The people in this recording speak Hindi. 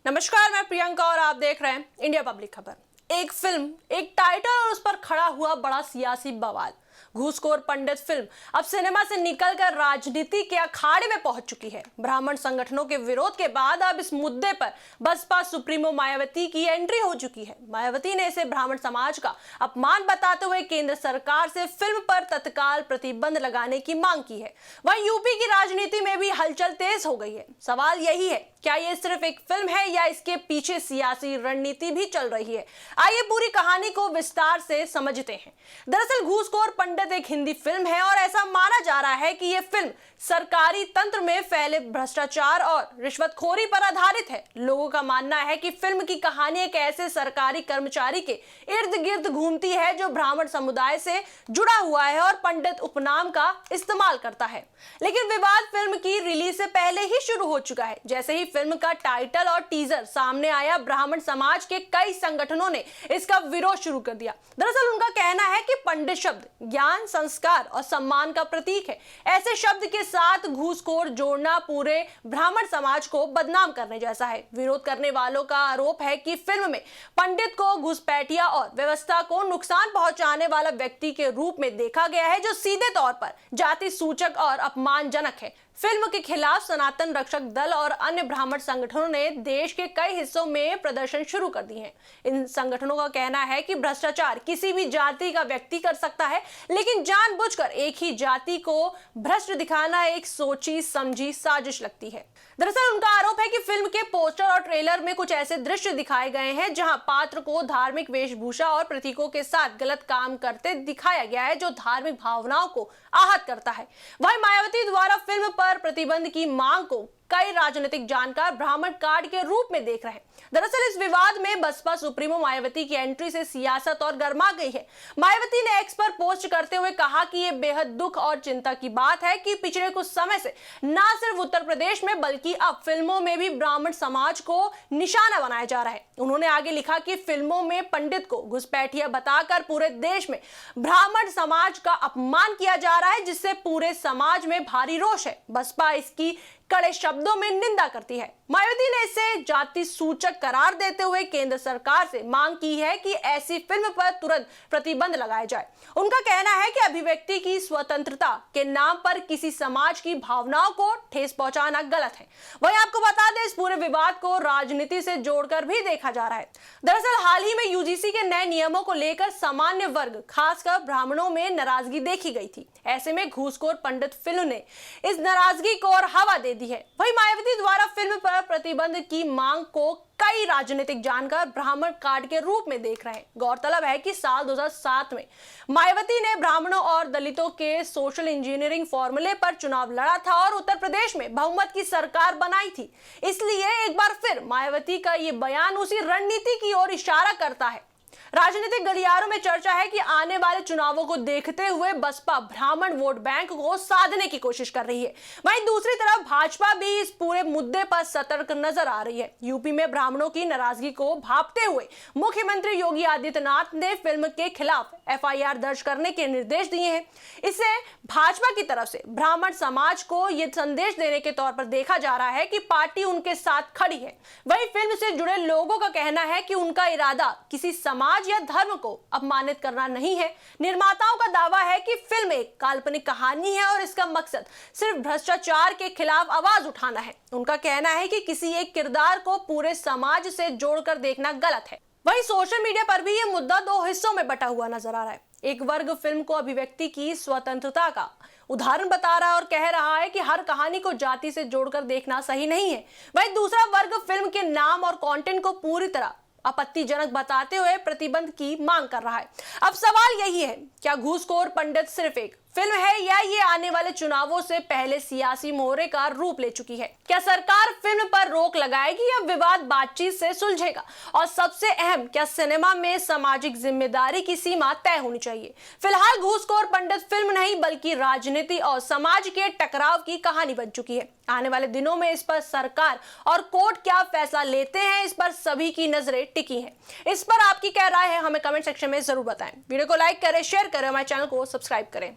नमस्कार, मैं प्रियंका और आप देख रहे हैं इंडिया पब्लिक खबर। एक फिल्म, एक टाइटल और उस पर खड़ा हुआ बड़ा सियासी बवाल। घूसखोर पंडित फिल्म अब सिनेमा से निकलकर राजनीति के अखाड़े में पहुंच चुकी है। ब्राह्मण संगठनों के विरोध के बाद अब इस मुद्दे पर बसपा सुप्रीमो मायावती की एंट्री हो चुकी है। मायावती ने इसे ब्राह्मण समाज का अपमान बताते हुए केंद्र सरकार से फिल्म पर तत्काल प्रतिबंध लगाने की मांग की है। वहीं यूपी की राजनीति में भी हलचल तेज हो गई है। सवाल यही है, क्या ये सिर्फ एक फिल्म है या इसके पीछे सियासी रणनीति भी चल रही है? आइए पूरी कहानी को विस्तार से समझते हैं। दरअसल घूसखोर पंडित एक हिंदी फिल्म है और ऐसा माना जा रहा है कि यह फिल्म सरकारी तंत्र में फैले भ्रष्टाचार और रिश्वतखोरी पर आधारित है। लोगों का मानना है कि फिल्म की कहानी एक ऐसे सरकारी कर्मचारी के इर्द गिर्द घूमती है जो ब्राह्मण समुदाय से जुड़ा हुआ है और पंडित उपनाम का इस्तेमाल करता है। लेकिन विवाद फिल्म की रिलीज से पहले ही शुरू हो चुका है। जैसे ही फिल्म का टाइटल और टीजर सामने आया, ब्राह्मण समाज के कई संगठनों ने इसका विरोध शुरू कर दिया। दरअसल उनका कहना है कि पंडित शब्द ज्ञान, संस्कार और सम्मान का प्रतीक है। ऐसे शब्द के साथ घूसखोर जोड़ना पूरे ब्राह्मण समाज को बदनाम करने जैसा है। विरोध करने वालों का आरोप है कि फिल्म में पंडित को घुसपैठिया और व्यवस्था को नुकसान पहुंचाने वाला व्यक्ति के रूप में देखा गया है, जो सीधे तौर पर जाति सूचक और अपमानजनक है। फिल्म के खिलाफ सनातन रक्षक दल और अन्य ब्राह्मण संगठनों ने देश के कई हिस्सों में प्रदर्शन शुरू कर दिए हैं। इन संगठनों का कहना है कि भ्रष्टाचार किसी भी जाति का व्यक्ति कर सकता है, लेकिन जानबूझकर एक ही जाति को भ्रष्ट दिखाना एक सोची समझी साजिश लगती है। दरअसल उनका आरोप है कि फिल्म के पोस्टर और ट्रेलर में कुछ ऐसे दृश्य दिखाए गए हैं जहां पात्र को धार्मिक वेशभूषा और प्रतीकों के साथ गलत काम करते दिखाया गया है, जो धार्मिक भावनाओं को आहत करता है। वहीं मायावती द्वारा फिल्म पर प्रतिबंध की मांग को कई राजनीतिक जानकार ब्राह्मण कार्ड के रूप में देख रहे हैं। दरअसल इस विवाद में बसपा सुप्रीमो मायावती की एंट्री से सियासत और गर्मा गई है। मायावती ने एक्स पर पोस्ट करते हुए कहा कि यह बेहद दुख और चिंता की बात है कि पिछले कुछ समय से न सिर्फ उत्तर प्रदेश में बल्कि अब फिल्मों में भी ब्राह्मण समाज को निशाना बनाया जा रहा है। उन्होंने आगे लिखा कि फिल्मों में पंडित को घुसपैठिया बताकर पूरे देश में ब्राह्मण समाज का अपमान किया जा रहा है, जिससे पूरे समाज में भारी रोष है। बसपा इसकी कड़े शब्दों में निंदा करती है। मायावती ने इसे जाति सूचक करार देते हुए केंद्र सरकार से मांग की है कि ऐसी फिल्म पर तुरंत प्रतिबंध लगाया जाए। उनका कहना है कि अभिव्यक्ति की स्वतंत्रता के नाम पर किसी समाज की भावनाओं को ठेस पहुंचाना गलत है। वहीं आपको बता दें, इस पूरे विवाद को राजनीति से जोड़कर भी देखा जा रहा है। दरअसल हाल ही में यूजीसी के नए नियमों को लेकर सामान्य वर्ग, खासकर ब्राह्मणों में नाराजगी देखी गई थी। ऐसे में घूसखोर पंडित फिल्म ने इस नाराजगी को और हवा दे दी है। वहीं मायावती द्वारा फिल्म पर प्रतिबंध की मांग को कई राजनीतिक जानकार ब्राह्मण कार्ड के रूप में देख रहे हैं। गौरतलब है कि साल 2007 में मायावती ने ब्राह्मणों और दलितों के सोशल इंजीनियरिंग फॉर्मूले पर चुनाव लड़ा था और उत्तर प्रदेश में बहुमत की सरकार बनाई थी। इसलिए एक बार फिर मायावती का ये बयान उसी रणनीति की ओर इशारा करता है। राजनीतिक गलियारों में चर्चा है कि आने वाले चुनावों को देखते हुए बसपा ब्राह्मण वोट बैंक को साधने की कोशिश कर रही है। वहीं दूसरी तरफ भाजपा भी इस पूरे मुद्दे पर सतर्क नजर आ रही है। यूपी में ब्राह्मणों की नाराजगी को भांपते हुए मुख्यमंत्री योगी आदित्यनाथ ने फिल्म के खिलाफ एफआईआर दर्ज करने के निर्देश दिए हैं। इससे भाजपा की तरफ से ब्राह्मण समाज को यह संदेश देने के तौर पर देखा जा रहा है कि पार्टी उनके साथ खड़ी है। वहीं फिल्म से जुड़े लोगों का कहना है कि उनका इरादा किसी समाज या धर्म को अपमानित करना नहीं है। निर्माताओं का दावा है कि फिल्म एक काल्पनिक कहानी है और इसका मकसद सिर्फ भ्रष्टाचार के खिलाफ आवाज उठाना है। उनका कहना है कि किसी एक किरदार को पूरे समाज से जोड़कर देखना गलत है। वहीं सोशल मीडिया पर भी यह मुद्दा दो हिस्सों में बटा हुआ नजर आ रहा है। एक वर्ग फिल्म को अभिव्यक्ति की स्वतंत्रता का उदाहरण बता रहा है और कह रहा है कि हर कहानी को जाति से जोड़कर देखना सही नहीं है। वहीं दूसरा वर्ग फिल्म के नाम और कंटेंट को पूरी तरह आपत्तिजनक बताते हुए प्रतिबंध की मांग कर रहा है। अब सवाल यही है, क्या घूसखोर पंडित सिर्फ एक फिल्म है या ये आने वाले चुनावों से पहले सियासी मोहरे का रूप ले चुकी है? क्या सरकार फिल्म पर रोक लगाएगी या विवाद बातचीत से सुलझेगा? और सबसे अहम, क्या सिनेमा में सामाजिक जिम्मेदारी की सीमा तय होनी चाहिए? फिलहाल घूसखोर पंडित फिल्म नहीं बल्कि राजनीति और समाज के टकराव की कहानी बन चुकी है। आने वाले दिनों में इस पर सरकार और कोर्ट क्या फैसला लेते हैं, इस पर सभी की नजरें टिकी हैं। इस पर आपकी क्या राय है, हमें कमेंट सेक्शन में जरूर बताएं। वीडियो को लाइक करें, शेयर करें, हमारे चैनल को सब्सक्राइब करें।